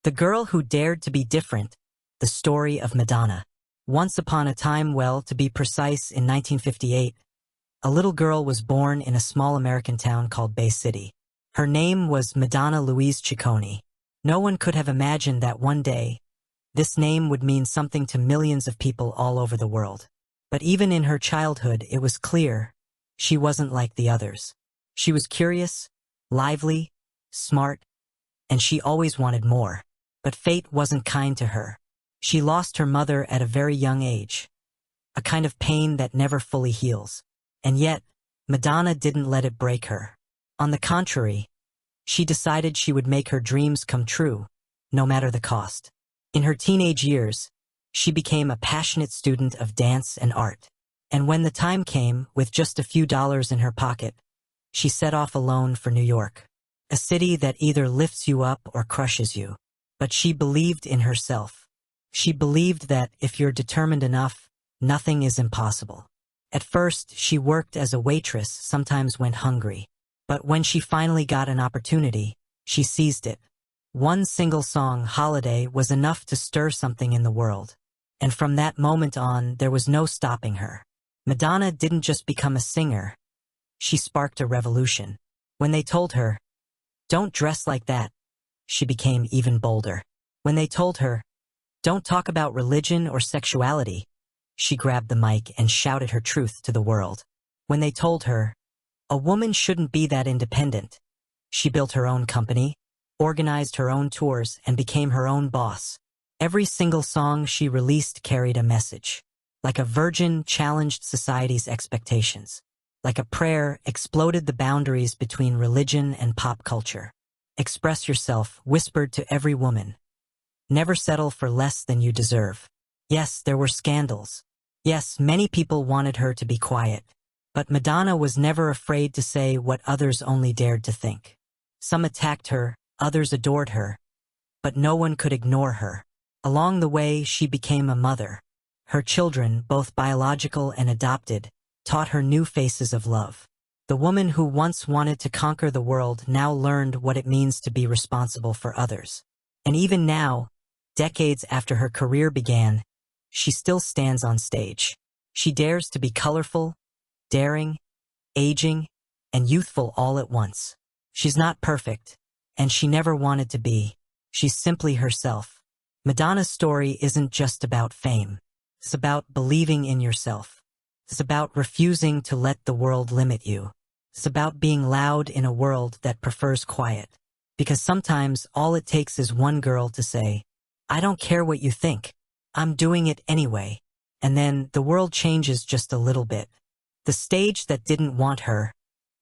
The girl who dared to be different, the story of Madonna. Once upon a time, well, to be precise, in 1958, a little girl was born in a small American town called Bay City. Her name was Madonna Louise Ciccone. No one could have imagined that one day, this name would mean something to millions of people all over the world. But even in her childhood, it was clear she wasn't like the others. She was curious, lively, smart, and she always wanted more. But fate wasn't kind to her. She lost her mother at a very young age, a kind of pain that never fully heals. And yet, Madonna didn't let it break her. On the contrary, she decided she would make her dreams come true, no matter the cost. In her teenage years, she became a passionate student of dance and art. And when the time came, with just a few dollars in her pocket, she set off alone for New York, a city that either lifts you up or crushes you. But she believed in herself. She believed that if you're determined enough, nothing is impossible. At first, she worked as a waitress, sometimes went hungry. But when she finally got an opportunity, she seized it. One single song, Holiday, was enough to stir something in the world. And from that moment on, there was no stopping her. Madonna didn't just become a singer. She sparked a revolution. When they told her, "Don't dress like that," she became even bolder. When they told her, "Don't talk about religion or sexuality," she grabbed the mic and shouted her truth to the world. When they told her, "A woman shouldn't be that independent," she built her own company, organized her own tours, and became her own boss. Every single song she released carried a message. Like a virgin, challenged society's expectations. Like a prayer, exploded the boundaries between religion and pop culture. Express yourself, whispered to every woman. Never settle for less than you deserve. Yes, there were scandals. Yes, many people wanted her to be quiet. But Madonna was never afraid to say what others only dared to think. Some attacked her, others adored her. But no one could ignore her. Along the way, she became a mother. Her children, both biological and adopted, taught her new faces of love. The woman who once wanted to conquer the world now learned what it means to be responsible for others. And even now, decades after her career began, she still stands on stage. She dares to be colorful, daring, aging, and youthful all at once. She's not perfect, and she never wanted to be. She's simply herself. Madonna's story isn't just about fame. It's about believing in yourself. It's about refusing to let the world limit you. It's about being loud in a world that prefers quiet. Because sometimes all it takes is one girl to say, "I don't care what you think. I'm doing it anyway." And then the world changes just a little bit. The stage that didn't want her,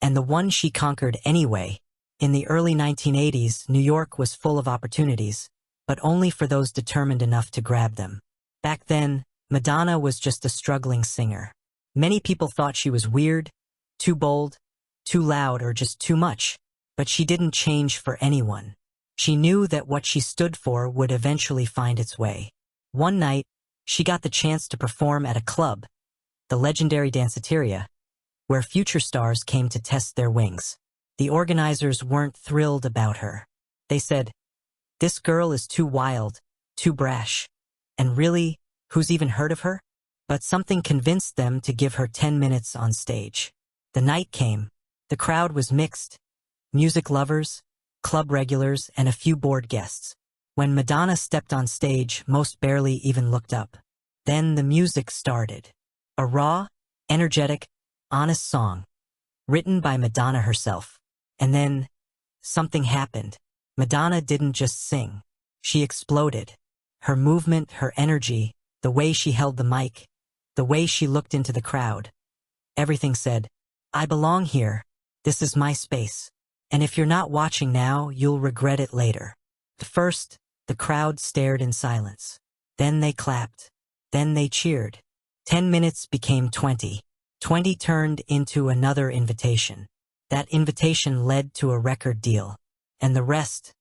and the one she conquered anyway. In the early 1980s, New York was full of opportunities, but only for those determined enough to grab them. Back then, Madonna was just a struggling singer. Many people thought she was weird, too bold, too loud, or just too much. But she didn't change for anyone. She knew that what she stood for would eventually find its way. One night, she got the chance to perform at a club, the legendary Danceteria, where future stars came to test their wings. The organizers weren't thrilled about her. They said, "This girl is too wild, too brash. And really, who's even heard of her?" But something convinced them to give her 10 minutes on stage. The night came. The crowd was mixed. Music lovers, club regulars, and a few bored guests. When Madonna stepped on stage, most barely even looked up. Then the music started. A raw, energetic, honest song, written by Madonna herself. And then, something happened. Madonna didn't just sing. She exploded. Her movement, her energy, the way she held the mic, the way she looked into the crowd. Everything said, "I belong here. This is my space. And if you're not watching now, you'll regret it later." First, the crowd stared in silence. Then they clapped. Then they cheered. 10 minutes became 20. 20 turned into another invitation. That invitation led to a record deal. And the rest,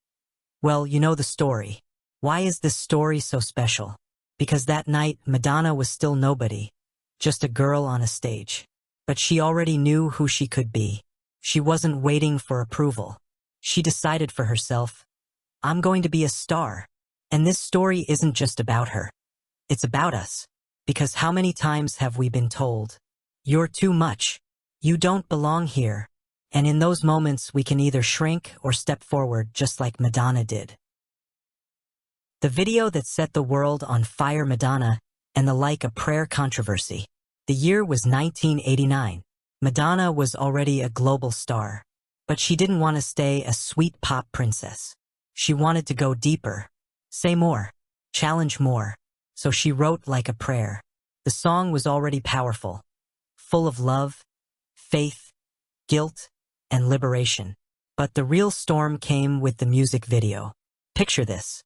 well, you know the story. Why is this story so special? Because that night, Madonna was still nobody, just a girl on a stage. But she already knew who she could be. She wasn't waiting for approval. She decided for herself, "I'm going to be a star." And this story isn't just about her. It's about us. Because how many times have we been told, "You're too much. You don't belong here." And in those moments, we can either shrink or step forward just like Madonna did. The video that set the world on fire, Madonna and the Like a Prayer controversy. The year was 1989. Madonna was already a global star. But she didn't want to stay a sweet pop princess. She wanted to go deeper, say more, challenge more. So she wrote Like a Prayer. The song was already powerful, full of love, faith, guilt, and liberation. But the real storm came with the music video. Picture this.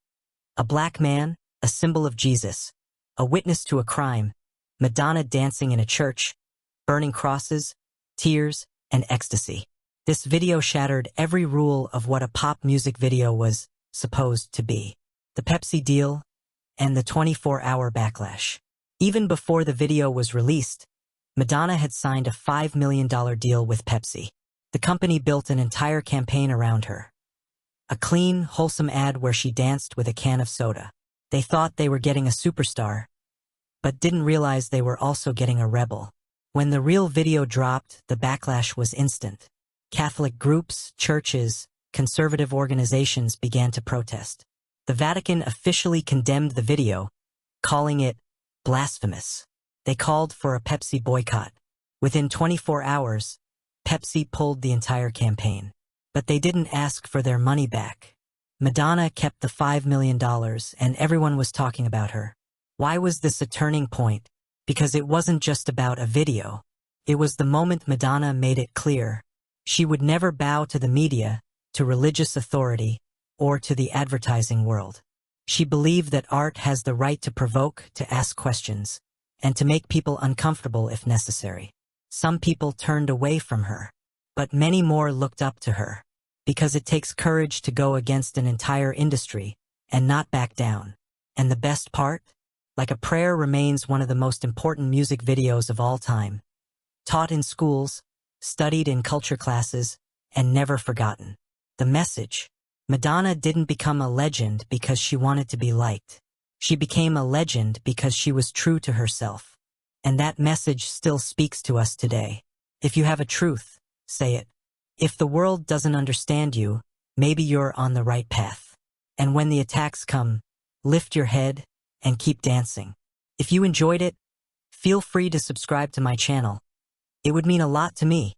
A black man, a symbol of Jesus, a witness to a crime, Madonna dancing in a church, burning crosses, tears, and ecstasy. This video shattered every rule of what a pop music video was supposed to be. The Pepsi deal and the 24-hour backlash. Even before the video was released, Madonna had signed a $5 million deal with Pepsi. The company built an entire campaign around her. A clean, wholesome ad where she danced with a can of soda. They thought they were getting a superstar, but didn't realize they were also getting a rebel. When the real video dropped, the backlash was instant. Catholic groups, churches, conservative organizations began to protest. The Vatican officially condemned the video, calling it blasphemous. They called for a Pepsi boycott. Within 24 hours, Pepsi pulled the entire campaign. But they didn't ask for their money back. Madonna kept the $5 million and everyone was talking about her. Why was this a turning point? Because it wasn't just about a video. It was the moment Madonna made it clear she would never bow to the media, to religious authority, or to the advertising world. She believed that art has the right to provoke, to ask questions, and to make people uncomfortable if necessary. Some people turned away from her, but many more looked up to her. Because it takes courage to go against an entire industry and not back down. And the best part? Like a Prayer remains one of the most important music videos of all time. Taught in schools, studied in culture classes, and never forgotten. The message. Madonna didn't become a legend because she wanted to be liked. She became a legend because she was true to herself. And that message still speaks to us today. If you have a truth, say it. If the world doesn't understand you, maybe you're on the right path. And when the attacks come, lift your head and keep dancing. If you enjoyed it, feel free to subscribe to my channel. It would mean a lot to me.